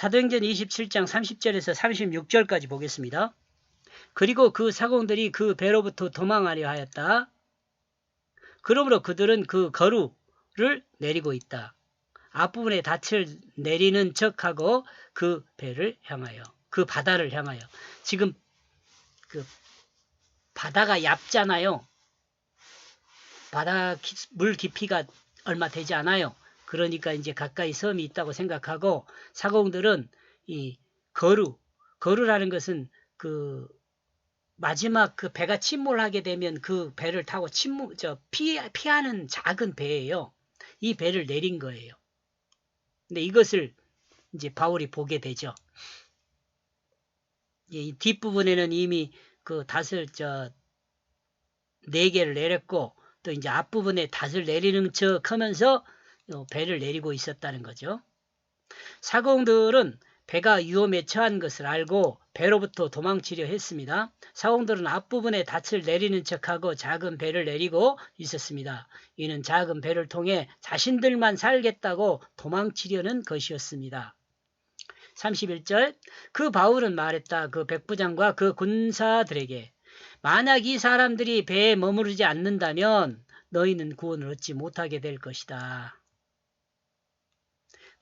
사도행전 27장 30절에서 36절까지 보겠습니다. 그리고 그 사공들이 그 배로부터 도망하려 하였다. 그러므로 그들은 그 거루를 내리고 있다. 앞부분에 닻을 내리는 척하고 그 배를 향하여, 그 바다를 향하여. 지금 그 바다가 얇잖아요. 바다 물 깊이가 얼마 되지 않아요. 그러니까 이제 가까이 섬이 있다고 생각하고 사공들은 이 거루라는 것은 그 마지막 그 배가 침몰하게 되면 그 배를 타고 피하는 작은 배예요. 이 배를 내린 거예요. 근데 이것을 이제 바울이 보게 되죠. 이 뒷부분에는 이미 그 닷을 4개를 내렸고 또 이제 앞부분에 닷을 내리는 척 하면서 배를 내리고 있었다는 거죠. 사공들은 배가 위험에 처한 것을 알고 배로부터 도망치려 했습니다. 사공들은 앞부분에 닻을 내리는 척하고 작은 배를 내리고 있었습니다. 이는 작은 배를 통해 자신들만 살겠다고 도망치려는 것이었습니다. 31절 그 바울은 말했다. 그 백부장과 그 군사들에게 만약 이 사람들이 배에 머무르지 않는다면 너희는 구원을 얻지 못하게 될 것이다.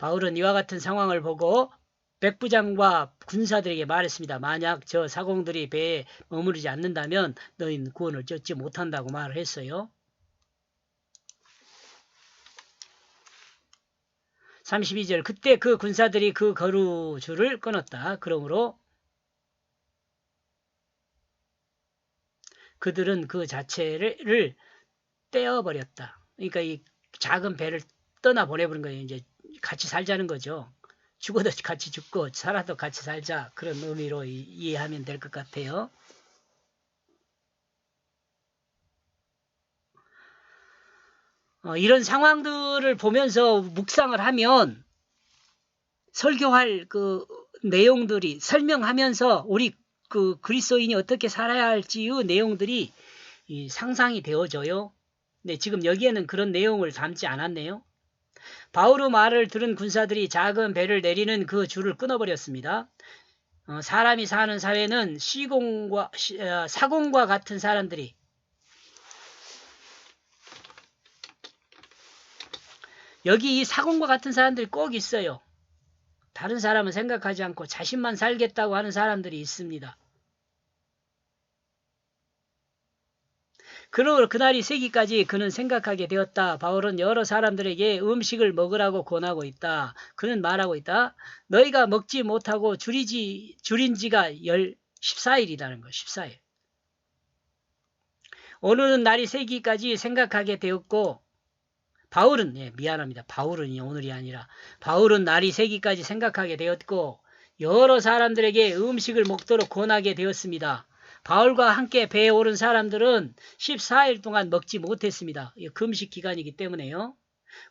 바울은 이와 같은 상황을 보고 백부장과 군사들에게 말했습니다. 만약 저 사공들이 배에 머무르지 않는다면 너희는 구원을 얻지 못한다고 말을 했어요. 32절 그때 그 군사들이 그 거루줄을 끊었다. 그러므로 그들은 그 자체를 떼어버렸다. 그러니까 이 작은 배를 떠나보내버린 거예요. 이제 같이 살자는 거죠. 죽어도 같이 죽고 살아도 같이 살자. 그런 의미로 이해하면 될 것 같아요. 이런 상황들을 보면서 묵상을 하면 설교할 그 내용들이 설명하면서 우리 그 그리스도인이 어떻게 살아야 할지의 내용들이 상상이 되어져요. 네, 지금 여기에는 그런 내용을 담지 않았네요. 바울의 말을 들은 군사들이 작은 배를 내리는 그 줄을 끊어버렸습니다. 사람이 사는 사회는 사공과 같은 사람들이 여기 이 사공과 같은 사람들이 꼭 있어요. 다른 사람은 생각하지 않고 자신만 살겠다고 하는 사람들이 있습니다. 그러므로 그날이 세기까지 그는 생각하게 되었다. 바울은 여러 사람들에게 음식을 먹으라고 권하고 있다. 그는 말하고 있다. 너희가 먹지 못하고 줄인 지가 14일이라는 거. 14일. 오늘은 날이 세기까지 생각하게 되었고 바울은 미안합니다. 바울은 오늘이 아니라 바울은 날이 세기까지 생각하게 되었고 여러 사람들에게 음식을 먹도록 권하게 되었습니다. 바울과 함께 배에 오른 사람들은 14일 동안 먹지 못했습니다. 금식 기간이기 때문에요.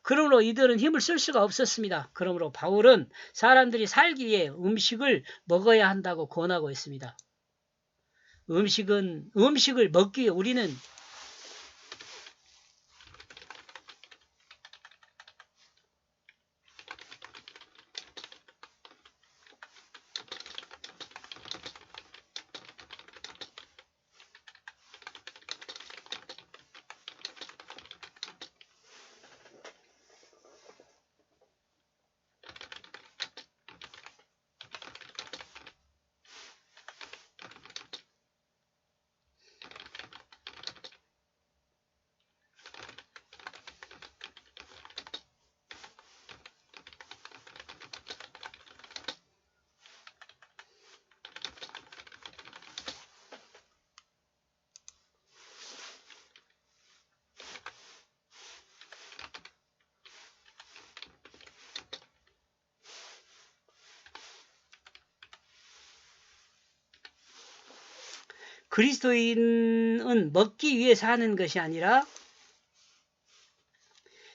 그러므로 이들은 힘을 쓸 수가 없었습니다. 그러므로 바울은 사람들이 살기 위해 음식을 먹어야 한다고 권하고 있습니다. 음식을 먹기 위해 우리는 그리스도인은 먹기 위해 사는 것이 아니라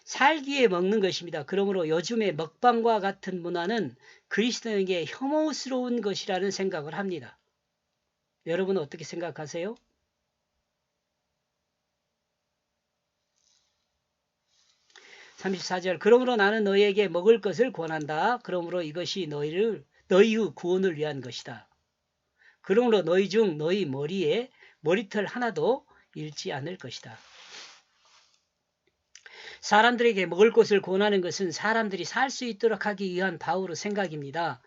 살기 위해 먹는 것입니다. 그러므로 요즘의 먹방과 같은 문화는 그리스도인에게 혐오스러운 것이라는 생각을 합니다. 여러분은 어떻게 생각하세요? 34절 그러므로 나는 너희에게 먹을 것을 권한다. 그러므로 이것이 너희의 구원을 위한 것이다. 그러므로 너희 중 너희 머리에 머리털 하나도 잃지 않을 것이다. 사람들에게 먹을 것을 권하는 것은 사람들이 살 수 있도록 하기 위한 바울의 생각입니다.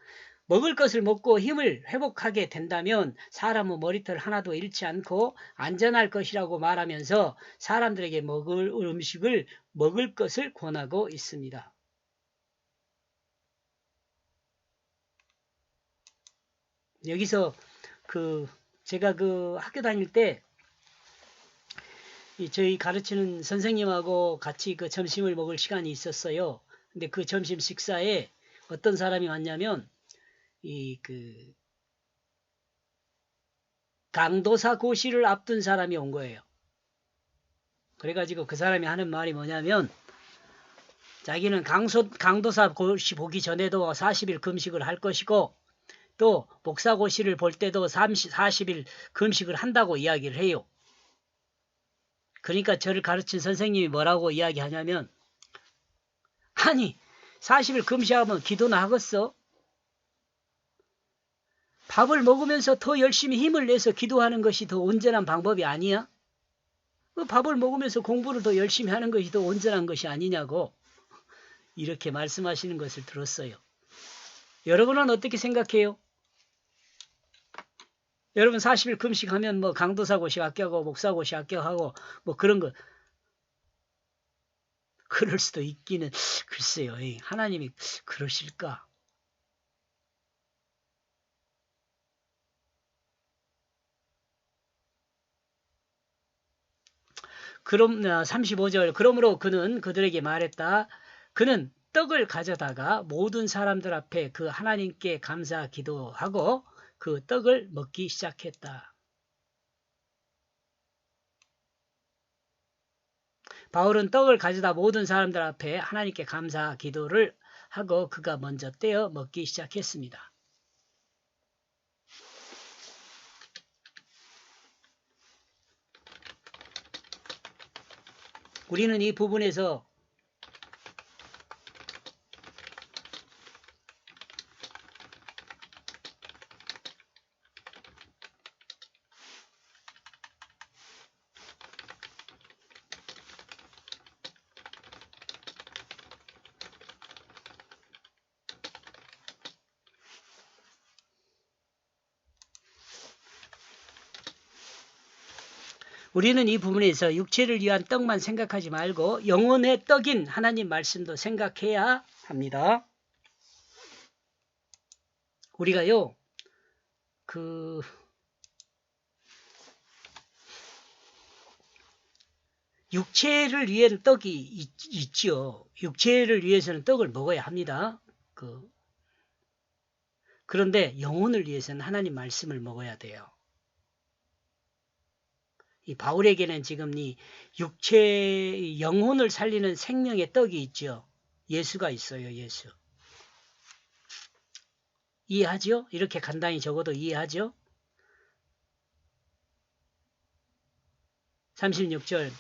먹을 것을 먹고 힘을 회복하게 된다면 사람의 머리털 하나도 잃지 않고 안전할 것이라고 말하면서 사람들에게 먹을 음식을 먹을 것을 권하고 있습니다. 여기서 제가 학교 다닐 때 저희 가르치는 선생님하고 같이 점심을 먹을 시간이 있었어요. 근데 그 점심 식사에 어떤 사람이 왔냐면 강도사 고시를 앞둔 사람이 온 거예요. 그래가지고 그 사람이 하는 말이 뭐냐면 자기는 강도사 고시 보기 전에도 40일 금식을 할 것이고 또 목사 고시를 볼 때도 40일 금식을 한다고 이야기를 해요. 그러니까 저를 가르친 선생님이 뭐라고 이야기하냐면 아니 40일 금식하면 기도나 하겠어? 밥을 먹으면서 더 열심히 힘을 내서 기도하는 것이 더 온전한 방법이 아니야? 밥을 먹으면서 공부를 더 열심히 하는 것이 더 온전한 것이 아니냐고 이렇게 말씀하시는 것을 들었어요. 여러분은 어떻게 생각해요? 여러분 40일 금식하면 강도사 고시 합격하고 목사 고시 합격하고 그런 거 그럴 수도 있기는 글쎄요. 하나님이 그러실까? 그럼 35절 그러므로 그는 그들에게 말했다. 그는 떡을 가져다가 모든 사람들 앞에 그 하나님께 감사 기도하고 그 떡을 먹기 시작했다. 바울은 떡을 가져다 모든 사람들 앞에 하나님께 감사 기도를 하고 그가 먼저 떼어 먹기 시작했습니다. 우리는 이 부분에서 육체를 위한 떡만 생각하지 말고 영혼의 떡인 하나님 말씀도 생각해야 합니다. 우리가요, 육체를 위한 떡이 있죠. 육체를 위해서는 떡을 먹어야 합니다. 그런데 영혼을 위해서는 하나님 말씀을 먹어야 돼요. 이 바울에게는 지금 이 육체 영혼을 살리는 생명의 떡이 있죠. 예수가 있어요. 예수. 이해하죠? 이렇게 간단히 적어도 이해하죠? 36절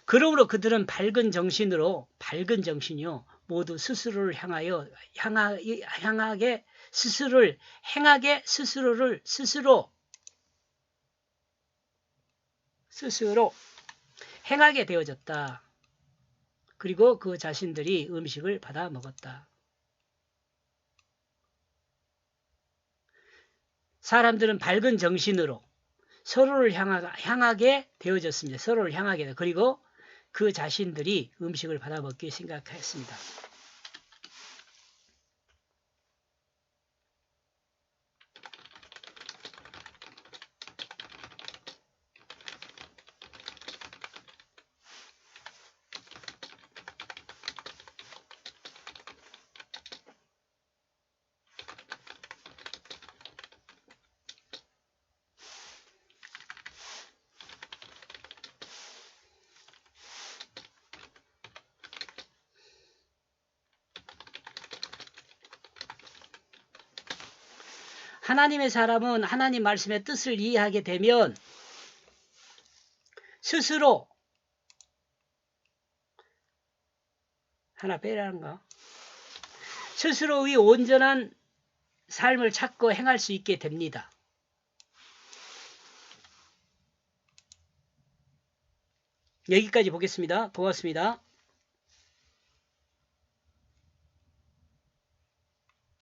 그러므로 그들은 밝은 정신이요 모두 스스로를 행하게 스스로 행하게 되어졌다. 그리고 그 자신들이 음식을 받아 먹었다. 사람들은 밝은 정신으로 서로를 향하게 되어졌습니다. 서로를 향하게 그리고 그 자신들이 음식을 받아 먹기 생각했습니다. 하나님의 사람은 하나님 말씀의 뜻을 이해하게 되면 스스로 하나 빼라는 거. 스스로의 온전한 삶을 찾고 행할 수 있게 됩니다. 여기까지 보겠습니다. 고맙습니다.